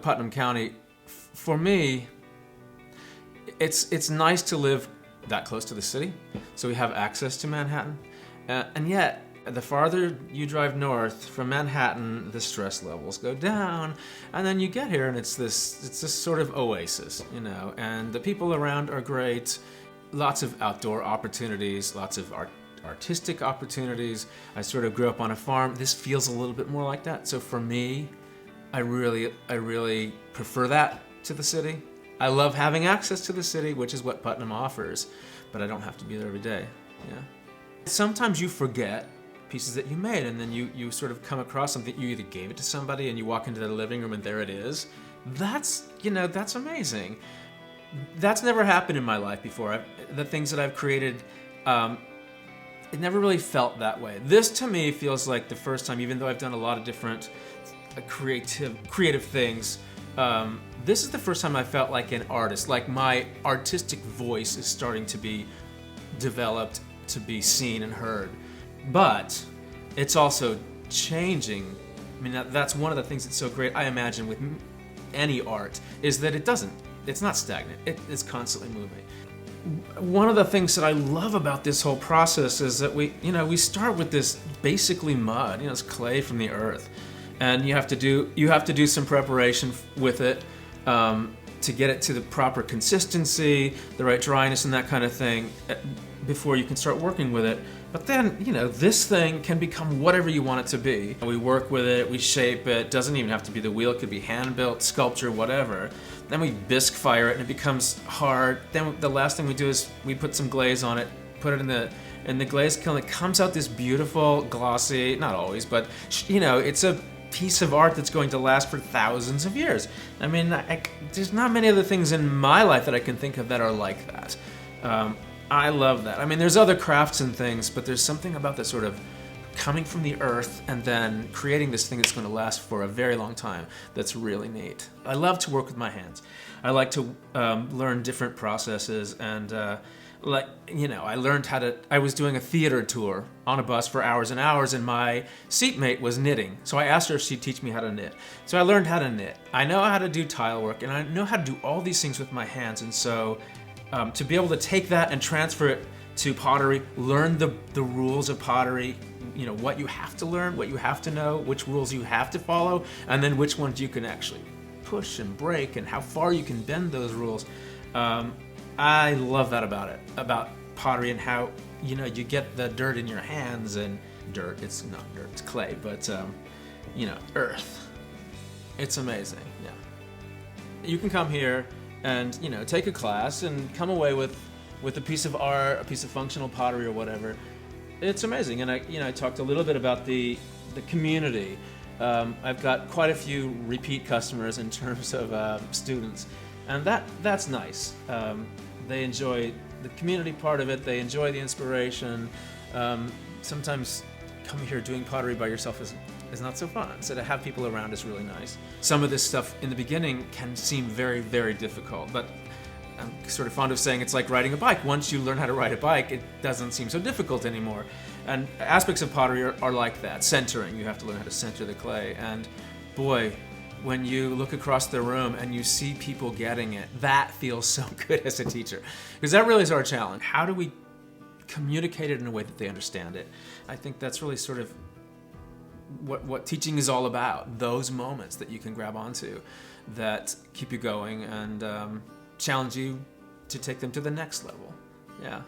Putnam County, for me, it's nice to live that close to the city, so we have access to Manhattan, and yet the farther you drive north from Manhattan, the stress levels go down, and then you get here and it's this sort of oasis, and the people around are great, lots of outdoor opportunities, lots of artistic opportunities. I sort of grew up on a farm. This feels a little bit more like that. So for me, I really prefer that to the city. I love having access to the city, which is what Putnam offers, but I don't have to be there every day. Yeah. Sometimes you forget pieces that you made, and then you sort of come across something. You either gave it to somebody and you walk into the living room and there it is. That's amazing. That's never happened in my life before. The things that I've created, it never really felt that way. This to me feels like the first time, even though I've done a lot of different creative things, this is the first time I felt like an artist, like my artistic voice is starting to be developed, to be seen and heard. But it's also changing. I mean, that's one of the things that's so great, I imagine, with any art, is that it's not stagnant. It's constantly moving. One of the things that I love about this whole process is that we start with this basically mud, it's clay from the earth, and you have to do some preparation with it to get it to the proper consistency, the right dryness, and that kind of thing before you can start working with it. But then, this thing can become whatever you want it to be. We work with it, we shape it. Doesn't even have to be the wheel, it could be hand-built, sculpture, whatever. Then we bisque fire it and it becomes hard. Then the last thing we do is we put some glaze on it, put it in the glaze kiln. It comes out this beautiful, glossy, not always, but it's a piece of art that's going to last for thousands of years. I mean, there's not many other things in my life that I can think of that are like that. I love that. I mean, there's other crafts and things, but there's something about that sort of coming from the earth and then creating this thing that's going to last for a very long time that's really neat. I love to work with my hands. I like to learn different processes, and I learned I was doing a theater tour on a bus for hours and hours, and my seatmate was knitting. So I asked her if she'd teach me how to knit. So I learned how to knit. I know how to do tile work, and I know how to do all these things with my hands, and so to be able to take that and transfer it to pottery, learn the rules of pottery, what you have to learn, what you have to know, which rules you have to follow, and then which ones you can actually push and break, and how far you can bend those rules. I love that about pottery, and how you get the dirt in your hands, and it's not dirt, it's clay, but earth. It's amazing. Yeah. You can come here and take a class and come away with a piece of art, a piece of functional pottery or whatever. It's amazing. And I talked a little bit about the community. I've got quite a few repeat customers in terms of students, and that's nice. They enjoy the community part of it. They enjoy the inspiration. Sometimes coming here doing pottery by yourself is not so fun. So to have people around is really nice. Some of this stuff in the beginning can seem very, very difficult, but I'm sort of fond of saying it's like riding a bike. Once you learn how to ride a bike, it doesn't seem so difficult anymore. And aspects of pottery are like that. Centering, you have to learn how to center the clay. And boy, when you look across the room and you see people getting it, that feels so good as a teacher. Because that really is our challenge. How do we communicate it in a way that they understand it? I think that's really sort of what teaching is all about. Those moments that you can grab onto that keep you going and challenge you to take them to the next level. Yeah.